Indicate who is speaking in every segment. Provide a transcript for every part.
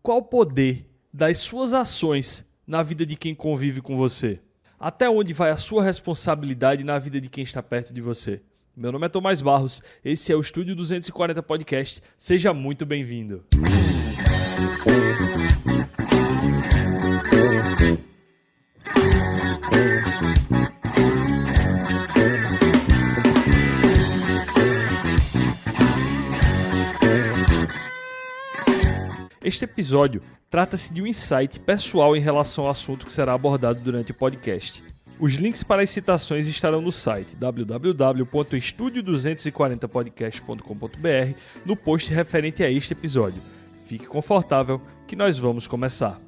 Speaker 1: Qual o poder das suas ações na vida de quem convive com você? Até onde vai a sua responsabilidade na vida de quem está perto de você? Meu nome é Tomás Barros, esse é o Estúdio 240 Podcast, seja muito bem-vindo. Este episódio trata-se de um insight pessoal em relação ao assunto que será abordado durante o podcast. Os links para as citações estarão no site www.estudio240podcast.com.br no post referente a este episódio. Fique confortável que nós vamos começar.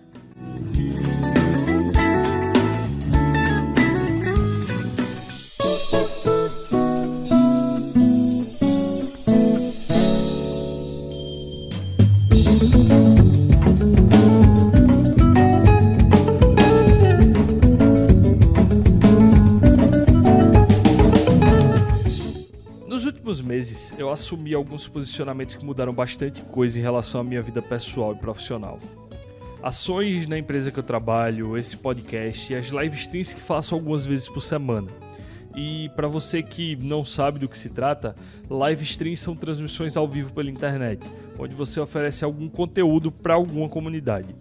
Speaker 1: Nos últimos meses, eu assumi alguns posicionamentos que mudaram bastante coisa em relação à minha vida pessoal e profissional. Ações na empresa que eu trabalho, esse podcast e as live streams que faço algumas vezes por semana. E para você que não sabe do que se trata, live streams são transmissões ao vivo pela internet, onde você oferece algum conteúdo para alguma comunidade.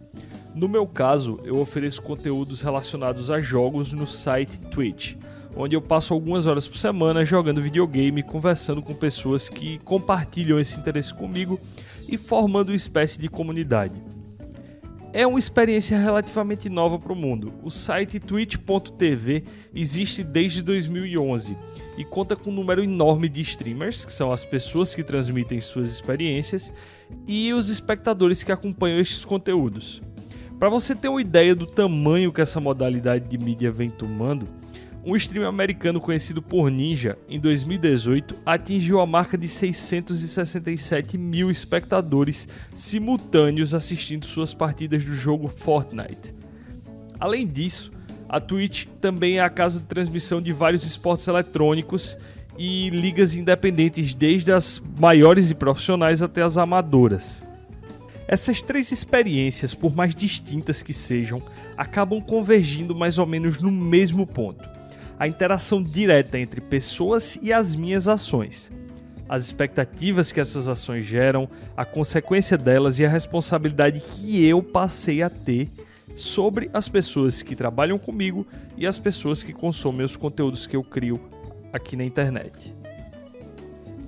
Speaker 1: No meu caso, eu ofereço conteúdos relacionados a jogos no site Twitch, onde eu passo algumas horas por semana jogando videogame, conversando com pessoas que compartilham esse interesse comigo e formando uma espécie de comunidade. É uma experiência relativamente nova para o mundo. O site twitch.tv existe desde 2011 e conta com um número enorme de streamers, que são as pessoas que transmitem suas experiências, e os espectadores que acompanham estes conteúdos. Para você ter uma ideia do tamanho que essa modalidade de mídia vem tomando, um streamer americano conhecido por Ninja, em 2018, atingiu a marca de 667 mil espectadores simultâneos assistindo suas partidas do jogo Fortnite. Além disso, a Twitch também é a casa de transmissão de vários esportes eletrônicos e ligas independentes, desde as maiores e profissionais até as amadoras. Essas três experiências, por mais distintas que sejam, acabam convergindo mais ou menos no mesmo ponto: a interação direta entre pessoas e as minhas ações, as expectativas que essas ações geram, a consequência delas e a responsabilidade que eu passei a ter sobre as pessoas que trabalham comigo e as pessoas que consomem os conteúdos que eu crio aqui na internet.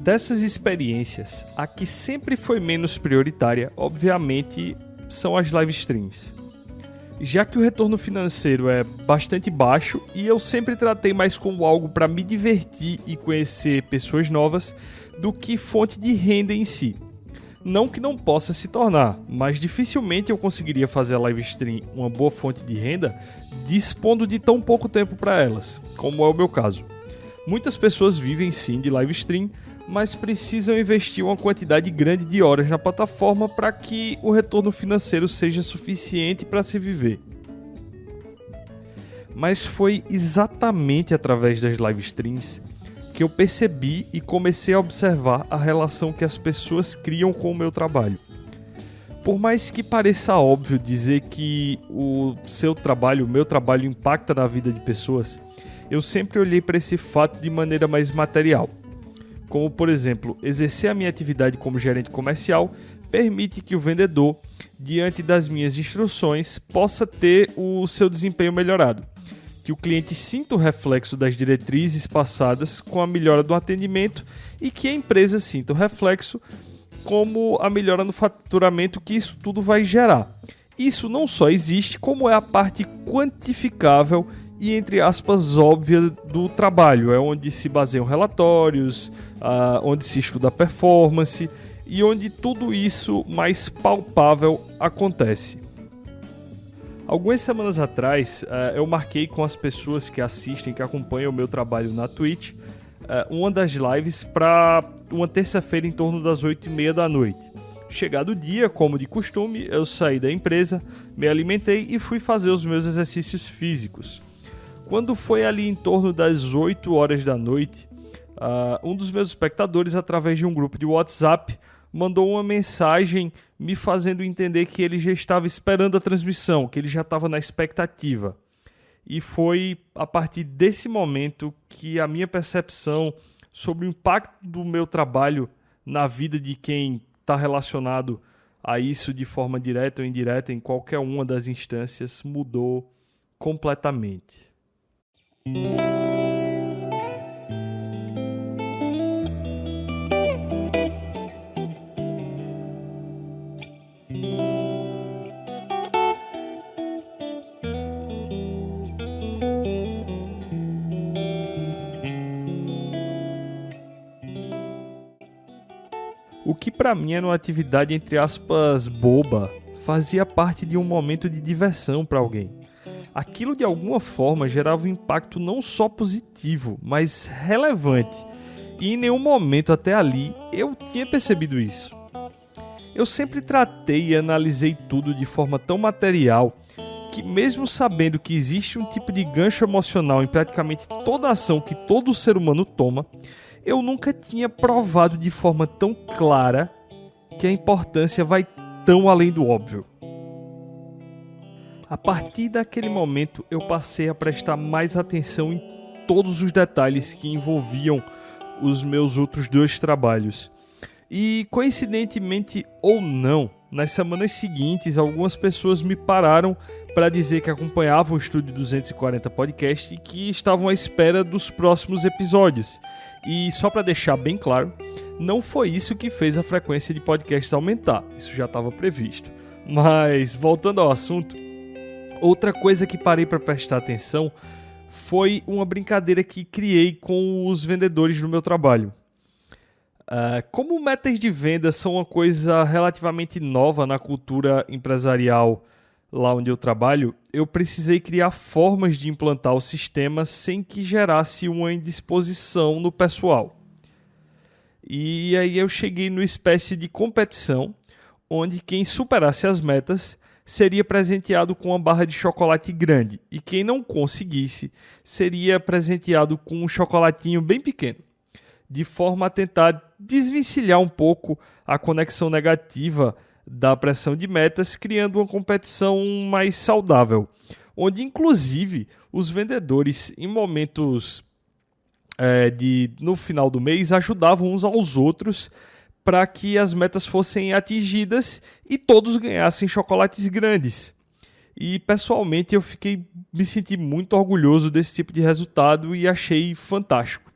Speaker 1: Dessas experiências, a que sempre foi menos prioritária, obviamente, são as live streams. Já que o retorno financeiro é bastante baixo e eu sempre tratei mais como algo para me divertir e conhecer pessoas novas do que fonte de renda em si. Não que não possa se tornar, mas dificilmente eu conseguiria fazer a live stream uma boa fonte de renda dispondo de tão pouco tempo para elas, como é o meu caso. Muitas pessoas vivem sim de live stream, mas precisam investir uma quantidade grande de horas na plataforma para que o retorno financeiro seja suficiente para se viver. Mas foi exatamente através das live streams que eu percebi e comecei a observar a relação que as pessoas criam com o meu trabalho. Por mais que pareça óbvio dizer que o meu trabalho impacta na vida de pessoas, eu sempre olhei para esse fato de maneira mais material. Como, por exemplo, exercer a minha atividade como gerente comercial permite que o vendedor, diante das minhas instruções, possa ter o seu desempenho melhorado, que o cliente sinta o reflexo das diretrizes passadas com a melhora do atendimento e que a empresa sinta o reflexo como a melhora no faturamento que isso tudo vai gerar. Isso não só existe, como é a parte quantificável e, entre aspas, óbvia do trabalho. É onde se baseiam relatórios, onde se estuda a performance e onde tudo isso mais palpável acontece. Algumas semanas atrás, eu marquei com as pessoas que assistem, que acompanham o meu trabalho na Twitch, uma das lives para uma terça-feira em torno das 8h30 da noite. Chegado o dia, como de costume, eu saí da empresa, me alimentei e fui fazer os meus exercícios físicos. Quando foi ali em torno das 8 horas da noite, um dos meus espectadores, através de um grupo de WhatsApp, mandou uma mensagem me fazendo entender que ele já estava esperando a transmissão, que ele já estava na expectativa. E foi a partir desse momento que a minha percepção sobre o impacto do meu trabalho na vida de quem está relacionado a isso de forma direta ou indireta em qualquer uma das instâncias mudou completamente. O que para mim era uma atividade, entre aspas, boba, fazia parte de um momento de diversão para alguém. Aquilo de alguma forma gerava um impacto não só positivo, mas relevante. E em nenhum momento até ali eu tinha percebido isso. Eu sempre tratei e analisei tudo de forma tão material que, mesmo sabendo que existe um tipo de gancho emocional em praticamente toda ação que todo ser humano toma, eu nunca tinha provado de forma tão clara que a importância vai tão além do óbvio. A partir daquele momento, eu passei a prestar mais atenção em todos os detalhes que envolviam os meus outros 2 trabalhos. E, coincidentemente ou não, nas semanas seguintes, algumas pessoas me pararam para dizer que acompanhavam o Estúdio 240 Podcast e que estavam à espera dos próximos episódios. E só para deixar bem claro, não foi isso que fez a frequência de podcasts aumentar, isso já estava previsto. Mas, voltando ao assunto, outra coisa que parei para prestar atenção foi uma brincadeira que criei com os vendedores no meu trabalho. Como metas de venda são uma coisa relativamente nova na cultura empresarial lá onde eu trabalho, eu precisei criar formas de implantar o sistema sem que gerasse uma indisposição no pessoal. E aí eu cheguei numa espécie de competição, onde quem superasse as metas seria presenteado com uma barra de chocolate grande, e quem não conseguisse seria presenteado com um chocolatinho bem pequeno, de forma a tentar desvencilhar um pouco a conexão negativa da pressão de metas, criando uma competição mais saudável, onde inclusive os vendedores em momentos no final do mês ajudavam uns aos outros para que as metas fossem atingidas e todos ganhassem chocolates grandes. E pessoalmente eu me senti muito orgulhoso desse tipo de resultado e achei fantástico.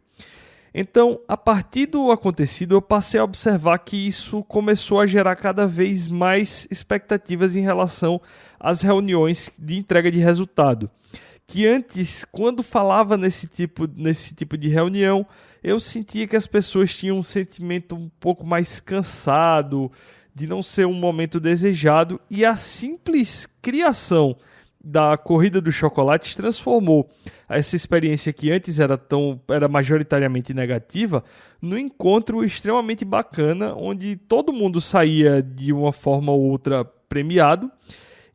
Speaker 1: Então, a partir do acontecido, eu passei a observar que isso começou a gerar cada vez mais expectativas em relação às reuniões de entrega de resultado. Que antes, quando falava nesse tipo de reunião, eu sentia que as pessoas tinham um sentimento um pouco mais cansado, de não ser um momento desejado, e a simples criação da corrida dos chocolates transformou essa experiência que antes era majoritariamente negativa num encontro extremamente bacana, onde todo mundo saía de uma forma ou outra premiado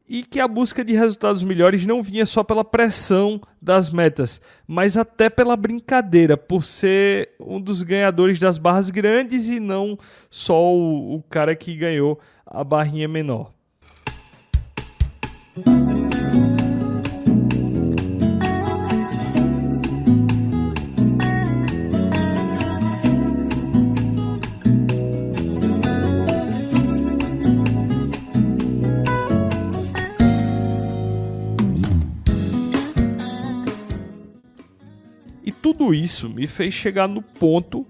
Speaker 1: e que a busca de resultados melhores não vinha só pela pressão das metas, mas até pela brincadeira, por ser um dos ganhadores das barras grandes e não só o cara que ganhou a barrinha menor. Tudo isso me fez chegar no ponto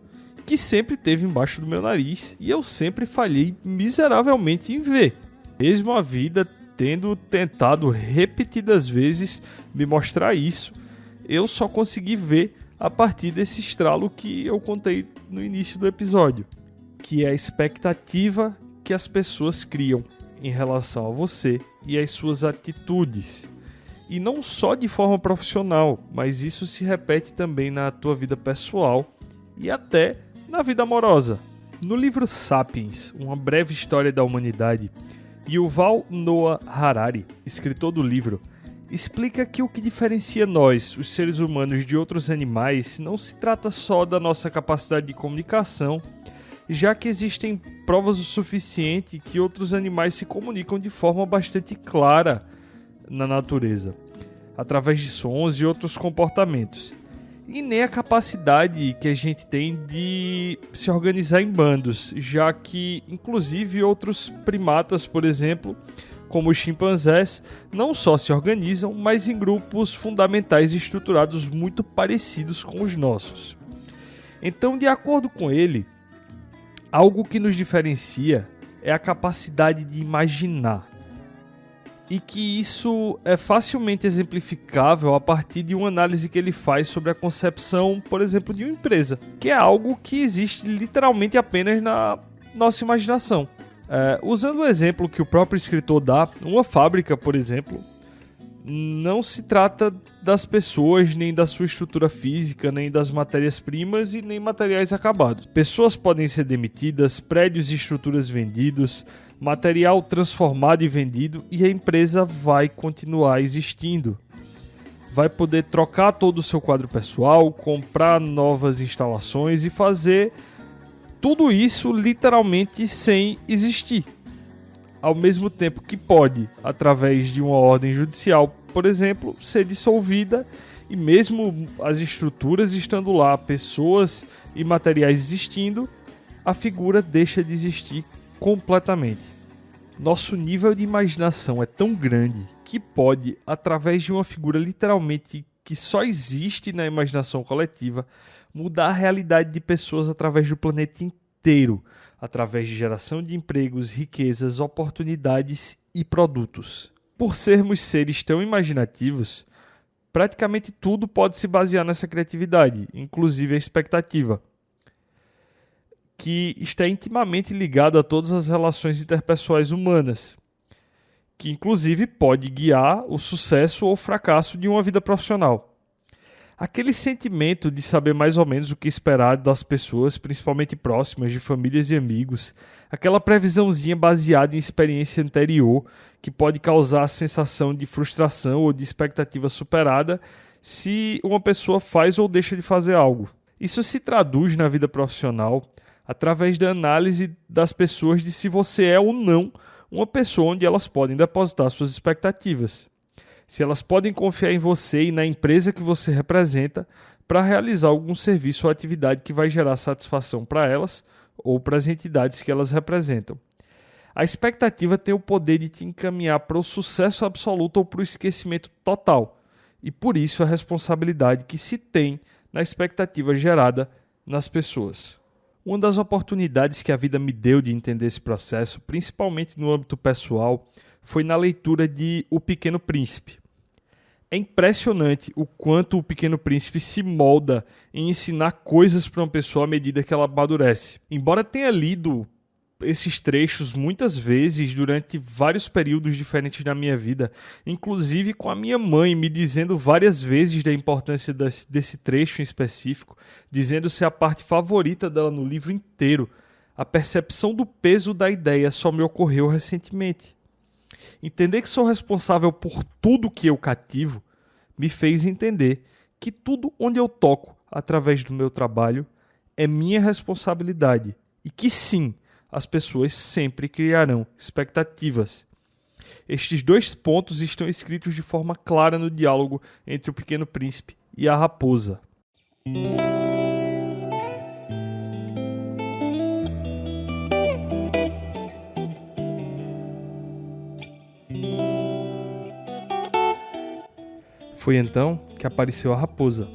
Speaker 1: que sempre teve embaixo do meu nariz e eu sempre falhei miseravelmente em ver. Mesmo a vida tendo tentado repetidas vezes me mostrar isso, eu só consegui ver a partir desse estralo que eu contei no início do episódio, que é a expectativa que as pessoas criam em relação a você e às suas atitudes. E não só de forma profissional, mas isso se repete também na tua vida pessoal e até na vida amorosa. No livro Sapiens, Uma Breve História da Humanidade, Yuval Noah Harari, escritor do livro, explica que o que diferencia nós, os seres humanos, de outros animais não se trata só da nossa capacidade de comunicação, já que existem provas o suficiente que outros animais se comunicam de forma bastante clara na natureza, através de sons e outros comportamentos. E nem a capacidade que a gente tem de se organizar em bandos, já que, inclusive, outros primatas, por exemplo, como os chimpanzés, não só se organizam, mas em grupos fundamentais e estruturados muito parecidos com os nossos. Então, de acordo com ele, algo que nos diferencia é a capacidade de imaginar. E que isso é facilmente exemplificável a partir de uma análise que ele faz sobre a concepção, por exemplo, de uma empresa, que é algo que existe literalmente apenas na nossa imaginação. Usando o exemplo que o próprio escritor dá, uma fábrica, por exemplo, não se trata das pessoas, nem da sua estrutura física, nem das matérias-primas e nem materiais acabados. Pessoas podem ser demitidas, prédios e estruturas vendidos, material transformado e vendido, e a empresa vai continuar existindo. Vai poder trocar todo o seu quadro pessoal, comprar novas instalações e fazer tudo isso literalmente sem existir. Ao mesmo tempo que pode, através de uma ordem judicial, por exemplo, ser dissolvida, e mesmo as estruturas estando lá, pessoas e materiais existindo, a figura deixa de existir completamente. Nosso nível de imaginação é tão grande que pode, através de uma figura literalmente que só existe na imaginação coletiva, mudar a realidade de pessoas através do planeta inteiro, através de geração de empregos, riquezas, oportunidades e produtos. Por sermos seres tão imaginativos, praticamente tudo pode se basear nessa criatividade, inclusive a expectativa, que está intimamente ligado a todas as relações interpessoais humanas, que inclusive pode guiar o sucesso ou fracasso de uma vida profissional. Aquele sentimento de saber mais ou menos o que esperar das pessoas, principalmente próximas, de famílias e amigos, aquela previsãozinha baseada em experiência anterior, que pode causar a sensação de frustração ou de expectativa superada se uma pessoa faz ou deixa de fazer algo. Isso se traduz na vida profissional através da análise das pessoas de se você é ou não uma pessoa onde elas podem depositar suas expectativas. Se elas podem confiar em você e na empresa que você representa para realizar algum serviço ou atividade que vai gerar satisfação para elas ou para as entidades que elas representam. A expectativa tem o poder de te encaminhar para o sucesso absoluto ou para o esquecimento total, e por isso a responsabilidade que se tem na expectativa gerada nas pessoas. Uma das oportunidades que a vida me deu de entender esse processo, principalmente no âmbito pessoal, foi na leitura de O Pequeno Príncipe. É impressionante o quanto o Pequeno Príncipe se molda em ensinar coisas para uma pessoa à medida que ela amadurece. Embora tenha lido esses trechos muitas vezes durante vários períodos diferentes da minha vida, inclusive com a minha mãe me dizendo várias vezes da importância desse trecho em específico, dizendo ser a parte favorita dela no livro inteiro, a percepção do peso da ideia só me ocorreu recentemente. Entender que sou responsável por tudo que eu cativo me fez entender que tudo onde eu toco através do meu trabalho é minha responsabilidade e que sim, as pessoas sempre criarão expectativas. Estes dois pontos estão escritos de forma clara no diálogo entre o Pequeno Príncipe e a raposa. Foi então que apareceu a raposa.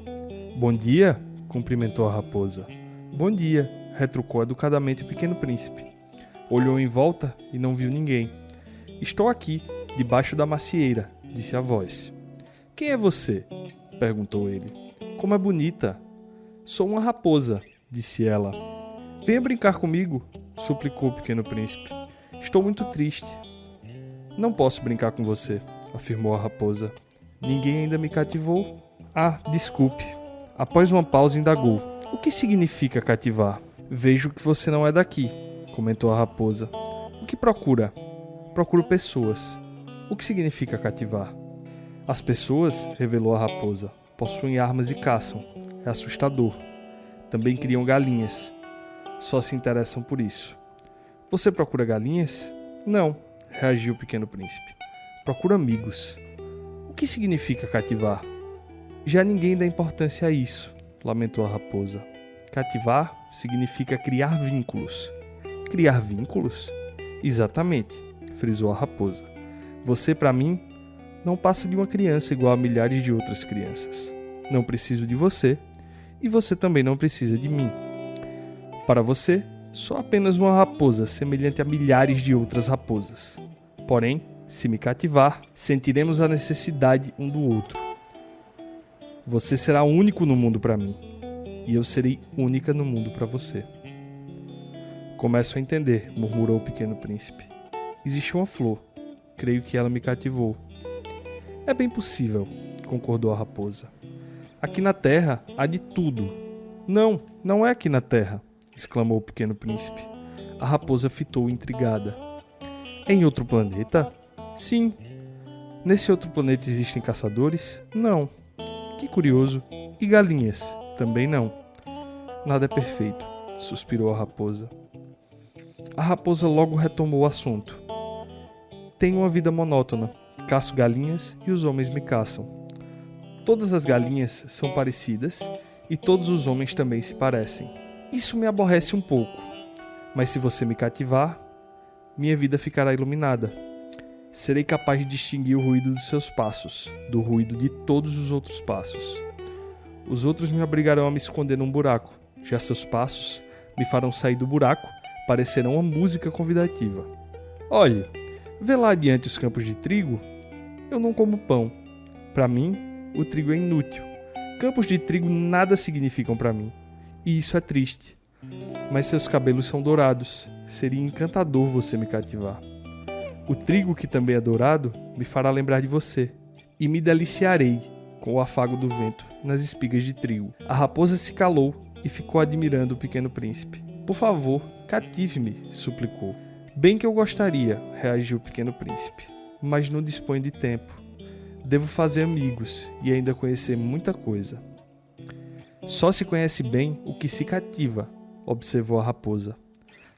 Speaker 1: "Bom dia", cumprimentou a raposa. "Bom dia", retrucou educadamente o Pequeno Príncipe. Olhou em volta e não viu ninguém. "Estou aqui, debaixo da macieira", disse a voz. "Quem é você?", perguntou ele. "Como é bonita." "Sou uma raposa", disse ela. "Venha brincar comigo", suplicou o Pequeno Príncipe. "Estou muito triste." "Não posso brincar com você", afirmou a raposa. "Ninguém ainda me cativou." "Ah, desculpe." Após uma pausa, indagou: "O que significa cativar?" "Vejo que você não é daqui", comentou a raposa. "O que procura?" "Procuro pessoas." "O que significa cativar?" "As pessoas", revelou a raposa, "possuem armas e caçam. É assustador. Também criam galinhas. Só se interessam por isso." Você procura galinhas? Não, reagiu o Pequeno Príncipe. Procuro amigos. O que significa cativar? Já ninguém dá importância a isso, lamentou a raposa. Cativar significa criar vínculos. Criar vínculos? Exatamente, frisou a raposa. Você, para mim, não passa de uma criança igual a milhares de outras crianças. Não preciso de você e você também não precisa de mim. Para você, sou apenas uma raposa semelhante a milhares de outras raposas. Porém, se me cativar, sentiremos a necessidade um do outro. Você será único no mundo para mim e eu serei única no mundo para você. Começo a entender, murmurou o Pequeno Príncipe. Existe uma flor. Creio que ela me cativou. É bem possível, concordou a raposa. Aqui na Terra há de tudo. Não, não é aqui na Terra, exclamou o Pequeno Príncipe. A raposa fitou intrigada. Em outro planeta? Sim. Nesse outro planeta existem caçadores? Não. Que curioso. E galinhas? Também não. Nada é perfeito, suspirou a raposa. A raposa logo retomou o assunto. Tenho uma vida monótona. Caço galinhas e os homens me caçam. Todas as galinhas são parecidas e todos os homens também se parecem. Isso me aborrece um pouco, mas se você me cativar, minha vida ficará iluminada. Serei capaz de distinguir o ruído dos seus passos, do ruído de todos os outros passos. Os outros me obrigarão a me esconder num buraco, já seus passos me farão sair do buraco, parecerão uma música convidativa. Olhe, vê lá adiante os campos de trigo. Eu não como pão. Para mim, o trigo é inútil. Campos de trigo nada significam para mim. E isso é triste. Mas seus cabelos são dourados. Seria encantador você me cativar. O trigo, que também é dourado, me fará lembrar de você. E me deliciarei com o afago do vento nas espigas de trigo. A raposa se calou e ficou admirando o Pequeno Príncipe. Por favor, cative-me, suplicou. Bem que eu gostaria, reagiu o Pequeno Príncipe. Mas não disponho de tempo. Devo fazer amigos e ainda conhecer muita coisa. Só se conhece bem o que se cativa, observou a raposa.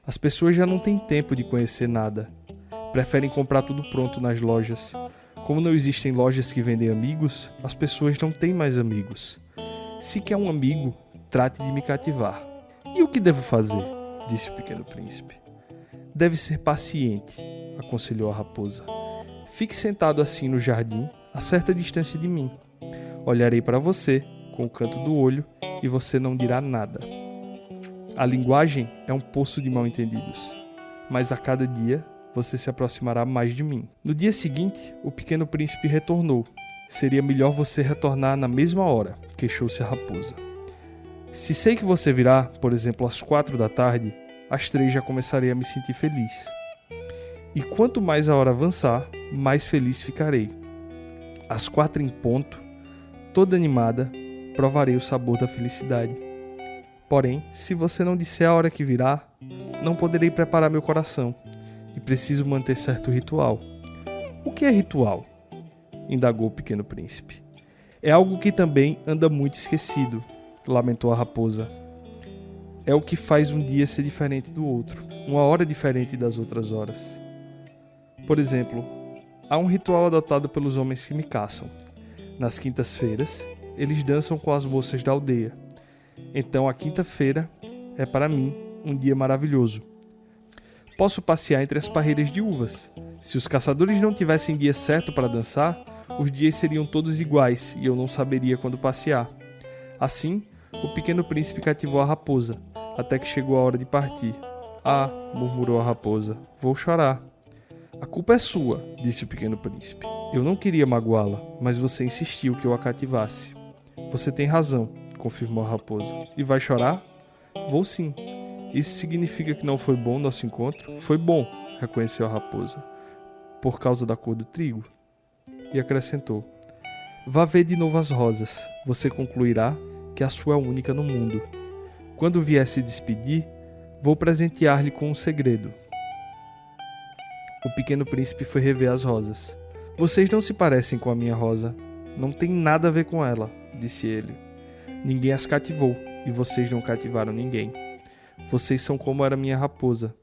Speaker 1: As pessoas já não têm tempo de conhecer nada. Preferem comprar tudo pronto nas lojas. Como não existem lojas que vendem amigos, as pessoas não têm mais amigos. Se quer um amigo, trate de me cativar. E o que devo fazer? Disse o Pequeno Príncipe. Deve ser paciente, aconselhou a raposa. Fique sentado assim no jardim, a certa distância de mim. Olharei para você com o canto do olho e você não dirá nada. A linguagem é um poço de mal-entendidos, mas a cada dia você se aproximará mais de mim. No dia seguinte, o Pequeno Príncipe retornou. Seria melhor você retornar na mesma hora, queixou-se a raposa. Se sei que você virá, por exemplo, às 4 da tarde, às 3 já começarei a me sentir feliz. E quanto mais a hora avançar, mais feliz ficarei. Às 4 em ponto, toda animada, provarei o sabor da felicidade. Porém, se você não disser a hora que virá, não poderei preparar meu coração e preciso manter certo ritual. O que é ritual? Indagou o Pequeno Príncipe. É algo que também anda muito esquecido, lamentou a raposa. É o que faz um dia ser diferente do outro, uma hora diferente das outras horas. Por exemplo, há um ritual adotado pelos homens que me caçam. Nas quintas-feiras, eles dançam com as moças da aldeia. Então a quinta-feira é para mim um dia maravilhoso. Posso passear entre as parreiras de uvas. Se os caçadores não tivessem dia certo para dançar, os dias seriam todos iguais e eu não saberia quando passear. Assim, o Pequeno Príncipe cativou a raposa, até que chegou a hora de partir. Ah, murmurou a raposa, vou chorar. A culpa é sua, disse o Pequeno Príncipe. Eu não queria magoá-la, mas você insistiu que eu a cativasse. Você tem razão, confirmou a raposa. E vai chorar? Vou sim. Isso significa que não foi bom nosso encontro? Foi bom, reconheceu a raposa. Por causa da cor do trigo? E acrescentou. Vá ver de novo as rosas. Você concluirá que a sua é única no mundo. Quando vier se despedir, vou presentear-lhe com um segredo. O Pequeno Príncipe foi rever as rosas. Vocês não se parecem com a minha rosa. Não tem nada a ver com ela, disse ele. Ninguém as cativou, e vocês não cativaram ninguém. Vocês são como era minha raposa.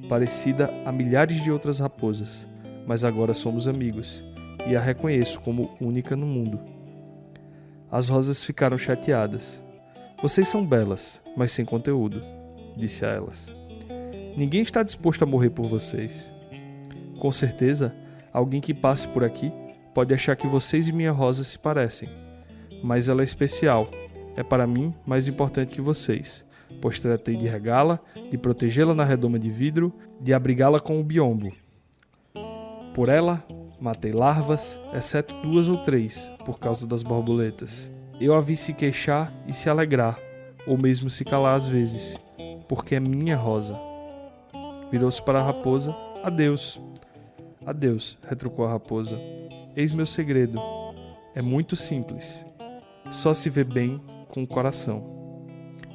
Speaker 1: parecida a milhares de outras raposas, mas agora somos amigos, e a reconheço como única no mundo. As rosas ficaram chateadas. Vocês são belas, mas sem conteúdo, disse a elas. Ninguém está disposto a morrer por vocês. Com certeza, alguém que passe por aqui pode achar que vocês e minha rosa se parecem, mas ela é especial. É para mim mais importante que vocês, pois tratei de regá-la, de protegê-la na redoma de vidro, de abrigá-la com o biombo. Por ela, matei larvas, exceto 2 ou 3, por causa das borboletas. Eu a vi se queixar e se alegrar, ou mesmo se calar às vezes, porque é minha rosa. Virou-se para a raposa. Adeus. Adeus, retrucou a raposa. Eis meu segredo. É muito simples. Só se vê bem com o coração.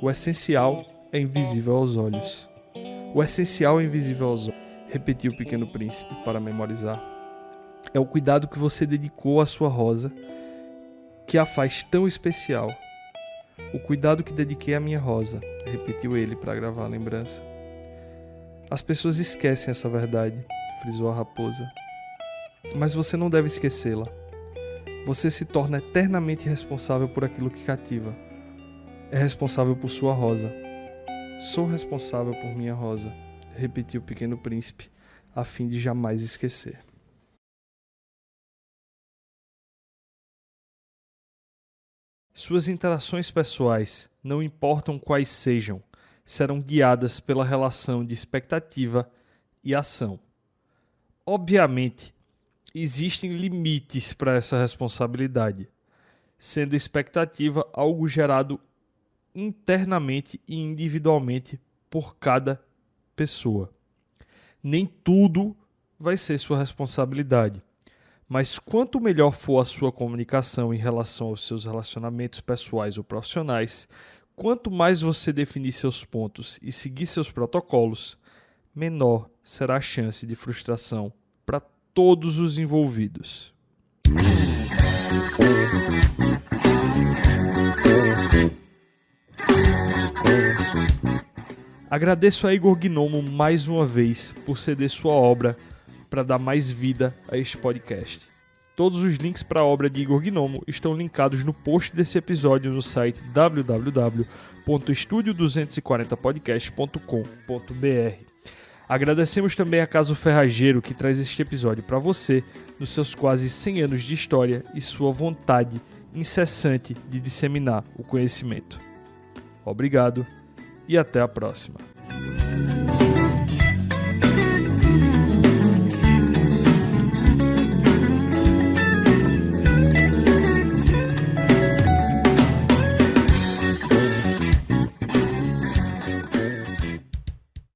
Speaker 1: O essencial é invisível aos olhos. O essencial é invisível aos olhos, repetiu o pequeno príncipe para memorizar. É o cuidado que você dedicou à sua rosa que a faz tão especial. O cuidado que dediquei à minha rosa, repetiu ele para gravar a lembrança. As pessoas esquecem essa verdade, frisou a raposa. Mas você não deve esquecê-la. Você se torna eternamente responsável por aquilo que cativa. É responsável por sua rosa. Sou responsável por minha rosa, repetiu o pequeno príncipe, a fim de jamais esquecer. Suas interações pessoais, não importam quais sejam, serão guiadas pela relação de expectativa e ação. Obviamente, existem limites para essa responsabilidade, sendo expectativa algo gerado internamente e individualmente por cada pessoa. Nem tudo vai ser sua responsabilidade, mas quanto melhor for a sua comunicação em relação aos seus relacionamentos pessoais ou profissionais, quanto mais você definir seus pontos e seguir seus protocolos, menor será a chance de frustração para todos os envolvidos. Agradeço a Igor Gnomo mais uma vez por ceder sua obra para dar mais vida a este podcast. Todos os links para a obra de Igor Gnomo estão linkados no post desse episódio no site www.estudio240podcast.com.br. Agradecemos também a Caso Ferrageiro, que traz este episódio para você, nos seus quase 100 anos de história e sua vontade incessante de disseminar o conhecimento. Obrigado e até a próxima.